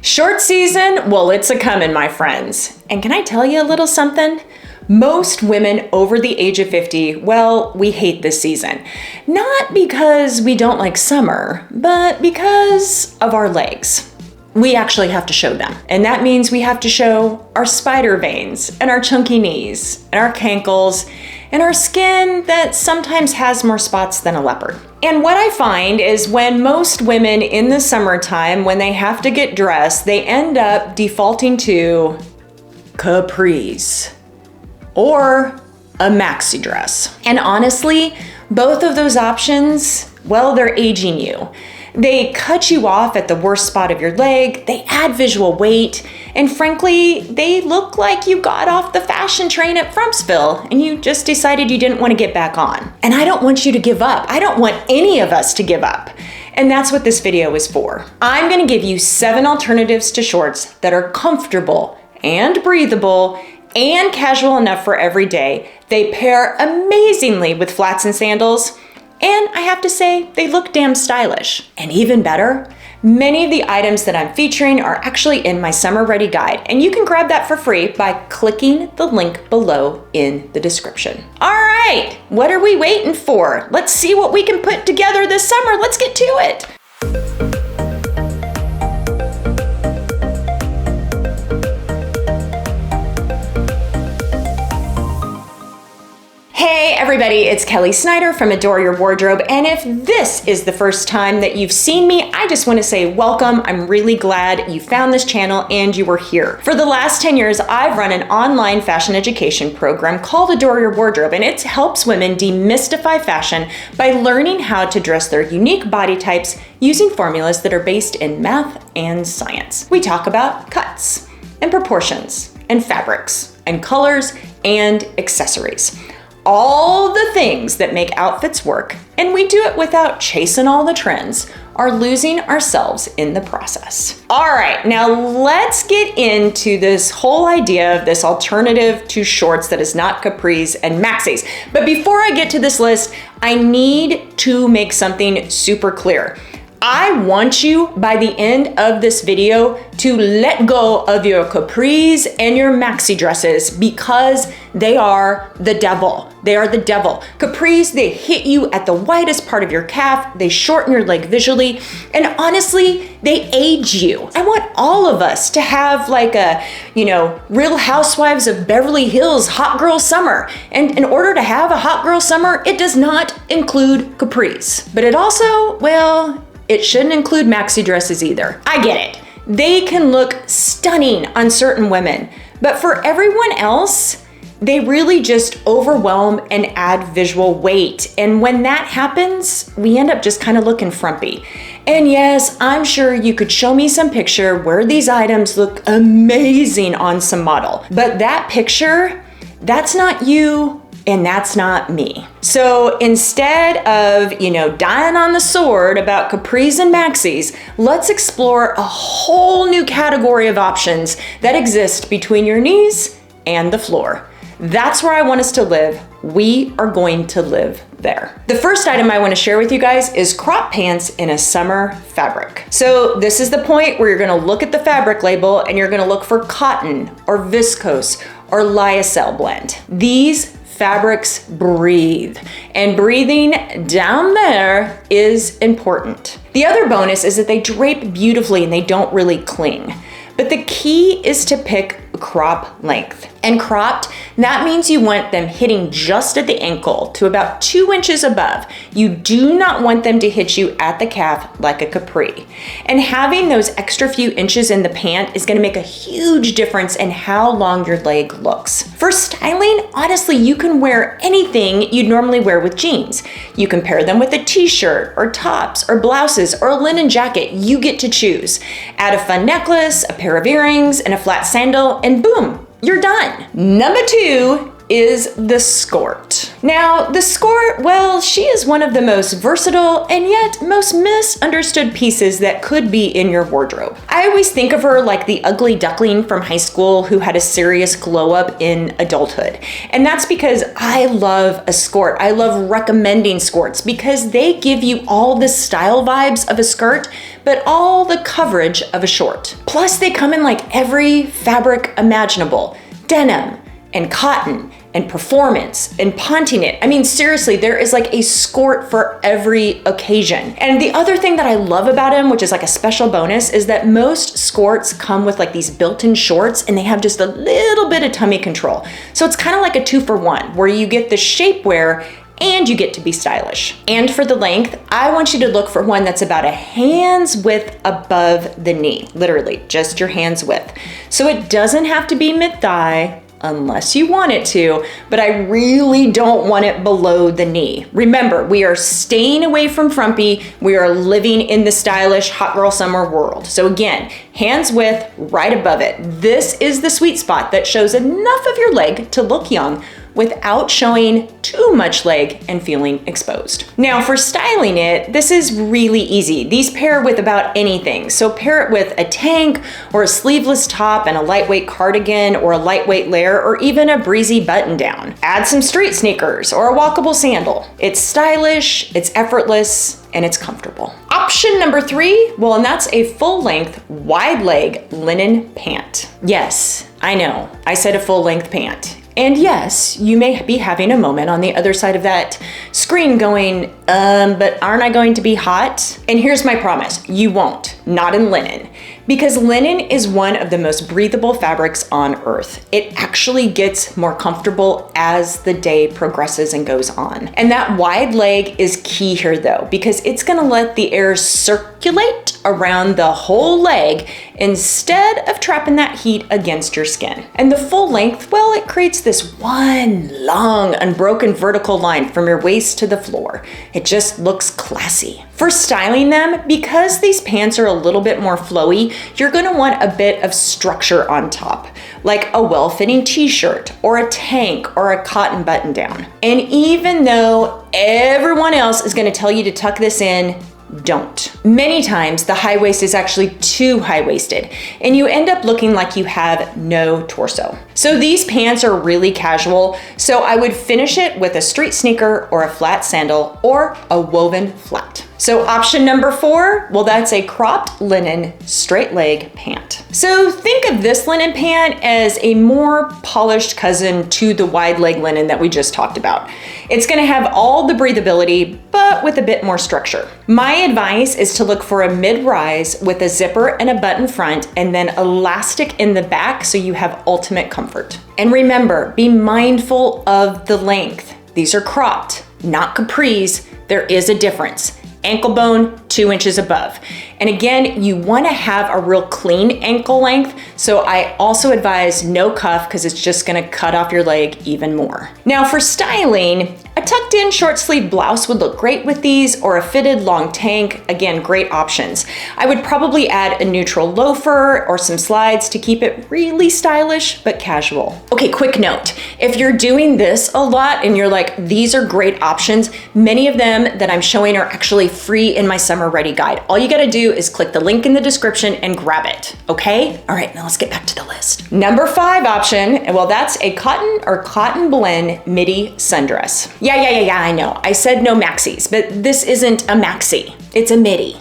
Short season, well, it's a-comin', my friends. And can I tell you a little something? Most women over the age of 50, well, we hate this season. Not because we don't like summer, but because of our legs. We actually have to show them. And that means we have to show our spider veins and our chunky knees and our cankles and our skin that sometimes has more spots than a leopard. And what I find is when most women in the summertime, when they have to get dressed, they end up defaulting to Capris or a maxi dress. And honestly, both of those options, well, they're aging you. They cut you off at the worst spot of your leg, they add visual weight, and frankly, they look like you got off the fashion train at Frumpsville and you just decided you didn't want to get back on. And I don't want you to give up. I don't want any of us to give up. And that's what this video is for. I'm going to give you 7 alternatives to shorts that are comfortable and breathable and casual enough for every day. They pair amazingly with flats and sandals. And I have to say, they look damn stylish. And even better, many of the items that I'm featuring are actually in my summer ready guide, and you can grab that for free by clicking the link below in the description. All right, what are we waiting for? Let's see what we can put together this summer. Let's get to it. Hey everybody, it's Kelly Snyder from Adore Your Wardrobe, and if this is the first time that you've seen me, I just want to say welcome. I'm really glad you found this channel and you were here. For the last 10 years, I've run an online fashion education program called Adore Your Wardrobe, and it helps women demystify fashion by learning how to dress their unique body types using formulas that are based in math and science. We talk about cuts and proportions and fabrics and colors and accessories. All the things that make outfits work, and we do it without chasing all the trends or losing ourselves in the process. All right, now let's get into this whole idea of this alternative to shorts that is not capris and maxis. But before I get to this list, I need to make something super clear. I want you, by the end of this video, to let go of your capris and your maxi dresses because they are the devil. They are the devil. Capris, they hit you at the widest part of your calf, they shorten your leg visually, and honestly, they age you. I want all of us to have like a, Real Housewives of Beverly Hills hot girl summer. And in order to have a hot girl summer, it does not include capris. But it also, well, it shouldn't include maxi dresses either. I get it. They can look stunning on certain women, but for everyone else, they really just overwhelm and add visual weight. And when that happens, we end up just kind of looking frumpy. And yes, I'm sure you could show me some picture where these items look amazing on some model, but that picture, that's not you. And that's not me. So instead of, dying on the sword about capris and maxis, let's explore a whole new category of options that exist between your knees and the floor. That's where I want us to live. We are going to live there. The first item I want to share with you guys is crop pants in a summer fabric. So this is the point where you're going to look at the fabric label and you're going to look for cotton or viscose or lyocell blend. These fabrics breathe, and breathing down there is important. The other bonus is that they drape beautifully and they don't really cling. But the key is to pick crop length. And cropped, that means you want them hitting just at the ankle to about 2 inches above. You do not want them to hit you at the calf like a capri. And having those extra few inches in the pant is gonna make a huge difference in how long your leg looks. For styling, honestly, you can wear anything you'd normally wear with jeans. You can pair them with a t-shirt or tops or blouses or a linen jacket. You get to choose. Add a fun necklace, a pair of earrings, and a flat sandal, and boom, you're done. Number 2 is the skort. Now, the skort, well, she is one of the most versatile and yet most misunderstood pieces that could be in your wardrobe. I always think of her like the ugly duckling from high school who had a serious glow up in adulthood. And that's because I love a skort. I love recommending skorts because they give you all the style vibes of a skirt, but all the coverage of a short. Plus they come in like every fabric imaginable, denim and cotton and performance and ponte knit. I mean, seriously, there is like a skort for every occasion. And the other thing that I love about them, which is like a special bonus, is that most skorts come with like these built-in shorts and they have just a little bit of tummy control. So it's kind of like a 2-for-1 where you get the shapewear and you get to be stylish. And for the length, I want you to look for one that's about a hand's width above the knee, literally just your hand's width. So it doesn't have to be mid-thigh, unless you want it to, but I really don't want it below the knee. Remember, we are staying away from frumpy. We are living in the stylish hot girl summer world. So again, hands width right above it. This is the sweet spot that shows enough of your leg to look young without showing too much leg and feeling exposed. Now for styling it, this is really easy. These pair with about anything. So pair it with a tank or a sleeveless top and a lightweight cardigan or a lightweight layer or even a breezy button down. Add some street sneakers or a walkable sandal. It's stylish, it's effortless, and it's comfortable. Option number 3, well, and that's a full length, wide leg linen pant. Yes, I know, I said a full length pant. And yes, you may be having a moment on the other side of that screen going, but aren't I going to be hot? And here's my promise, you won't, not in linen. Because linen is one of the most breathable fabrics on earth. It actually gets more comfortable as the day progresses and goes on. And that wide leg is key here though, because it's gonna let the air circulate around the whole leg instead of trapping that heat against your skin. And the full length, well, it creates this one long unbroken vertical line from your waist to the floor. It just looks classy. For styling them, because these pants are a little bit more flowy, you're gonna want a bit of structure on top, like a well-fitting t-shirt or a tank or a cotton button down. And even though everyone else is gonna tell you to tuck this in, don't. Many times the high waist is actually too high-waisted and you end up looking like you have no torso. So these pants are really casual, so I would finish it with a street sneaker or a flat sandal or a woven flat. So option number 4, well, that's a cropped linen straight leg pant. So think of this linen pant as a more polished cousin to the wide leg linen that we just talked about. It's gonna have all the breathability, but with a bit more structure. My advice is to look for a mid-rise with a zipper and a button front and then elastic in the back so you have ultimate comfort. And remember, be mindful of the length. These are cropped, not capris. There is a difference. Ankle bone 2 inches above. And again, you want to have a real clean ankle length. So I also advise no cuff because it's just going to cut off your leg even more. Now for styling, a tucked in short sleeve blouse would look great with these, or a fitted long tank. Again, great options. I would probably add a neutral loafer or some slides to keep it really stylish but casual. Okay, quick note. If you're doing this a lot and you're like, these are great options, many of them that I'm showing are actually free in my summer ready guide. All you gotta do is click the link in the description and grab it, okay? All right, now let's get back to the list. Number 5 option, well, that's a cotton or cotton blend midi sundress. Yeah, I know. I said no maxis, but this isn't a maxi, it's a midi.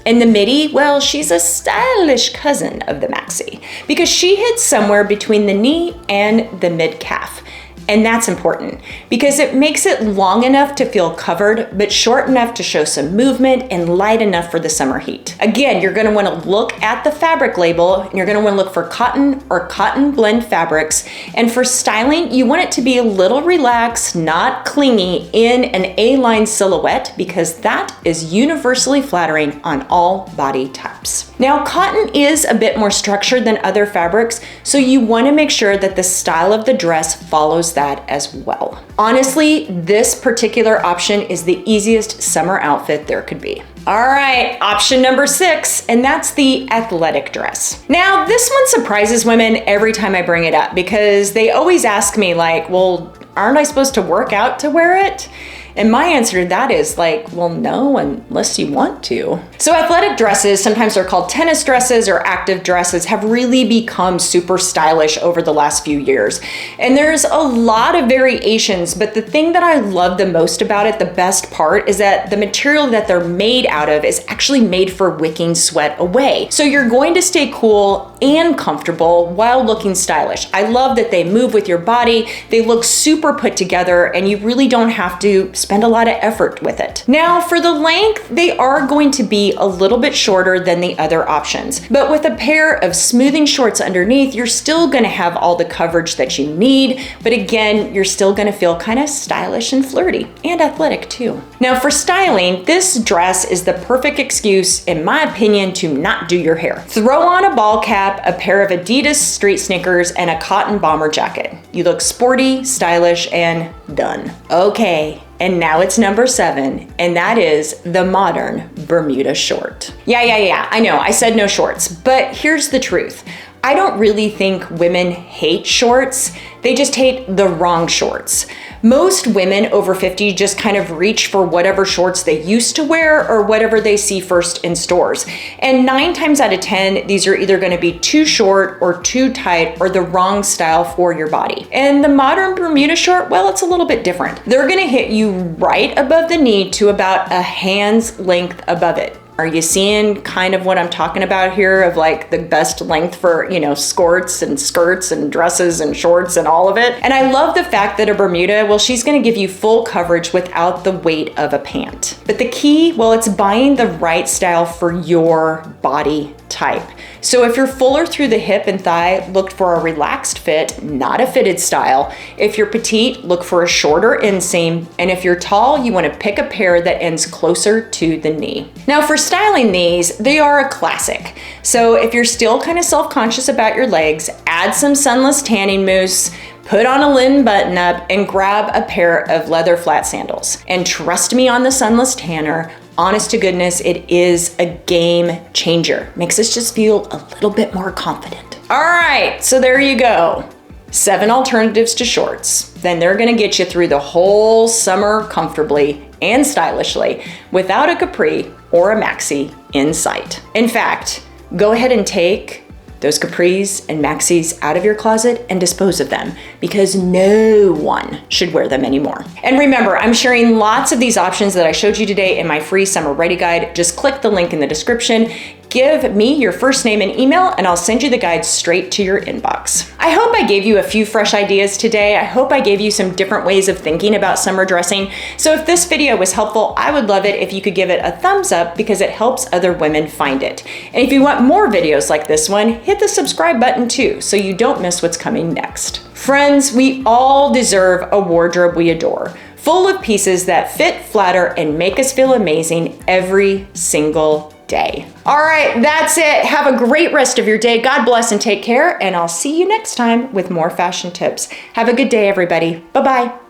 And the midi, well, she's a stylish cousin of the maxi because she hits somewhere between the knee and the mid-calf. And that's important because it makes it long enough to feel covered, but short enough to show some movement and light enough for the summer heat. Again, you're gonna wanna look at the fabric label and you're gonna wanna look for cotton or cotton blend fabrics. And for styling, you want it to be a little relaxed, not clingy in an A-line silhouette because that is universally flattering on all body types. Now, cotton is a bit more structured than other fabrics, so you wanna make sure that the style of the dress follows that as well. Honestly, this particular option is the easiest summer outfit there could be. All right, option number 6, and that's the athletic dress. Now, this one surprises women every time I bring it up because they always ask me like, well, aren't I supposed to work out to wear it? And my answer to that is like, well, no, unless you want to. So athletic dresses, sometimes they're called tennis dresses or active dresses, have really become super stylish over the last few years. And there's a lot of variations, but the thing that I love the most about it, the best part, is that the material that they're made out of is actually made for wicking sweat away. So you're going to stay cool and comfortable while looking stylish. I love that they move with your body, they look super put together, and you really don't have to spend a lot of effort with it. Now for the length, they are going to be a little bit shorter than the other options, but with a pair of smoothing shorts underneath, you're still gonna have all the coverage that you need, but again, you're still gonna feel kind of stylish and flirty and athletic too. Now for styling, this dress is the perfect excuse, in my opinion, to not do your hair. Throw on a ball cap, a pair of Adidas street sneakers, and a cotton bomber jacket. You look sporty, stylish, and done. Okay. And now it's number 7, and that is the modern Bermuda short. Yeah, I know, I said no shorts, but here's the truth. I don't really think women hate shorts, they just hate the wrong shorts. Most women over 50 just kind of reach for whatever shorts they used to wear or whatever they see first in stores. And 9 times out of 10, these are either gonna be too short or too tight or the wrong style for your body. And the modern Bermuda short, well, it's a little bit different. They're gonna hit you right above the knee to about a hand's length above it. Are you seeing kind of what I'm talking about here of like the best length for, you know, skorts and skirts and dresses and shorts and all of it? And I love the fact that a Bermuda, well, she's gonna give you full coverage without the weight of a pant. But the key, well, it's buying the right style for your body type. So if you're fuller through the hip and thigh, look for a relaxed fit, not a fitted style. If you're petite, look for a shorter inseam. And if you're tall, you want to pick a pair that ends closer to the knee. Now for styling these, they are a classic. So if you're still kind of self-conscious about your legs, add some sunless tanning mousse, put on a linen button up, and grab a pair of leather flat sandals. And trust me on the sunless tanner, honest to goodness, it is a game changer. Makes us just feel a little bit more confident. All right, so there you go. 7 alternatives to shorts. Then they're gonna get you through the whole summer comfortably and stylishly without a capri or a maxi in sight. In fact, go ahead and take those capris and maxis out of your closet and dispose of them, because no one should wear them anymore. And remember, I'm sharing lots of these options that I showed you today in my free summer ready guide. Just click the link in the description. Give me your first name and email, and I'll send you the guide straight to your inbox. I hope I gave you a few fresh ideas today. I hope I gave you some different ways of thinking about summer dressing. So if this video was helpful, I would love it if you could give it a thumbs up, because it helps other women find it. And if you want more videos like this one, hit the subscribe button too, so you don't miss what's coming next. Friends, we all deserve a wardrobe we adore, full of pieces that fit, flatter, and make us feel amazing every single day. All right, that's it. Have a great rest of your day. God bless and take care, and I'll see you next time with more fashion tips. Have a good day, everybody. Bye-bye.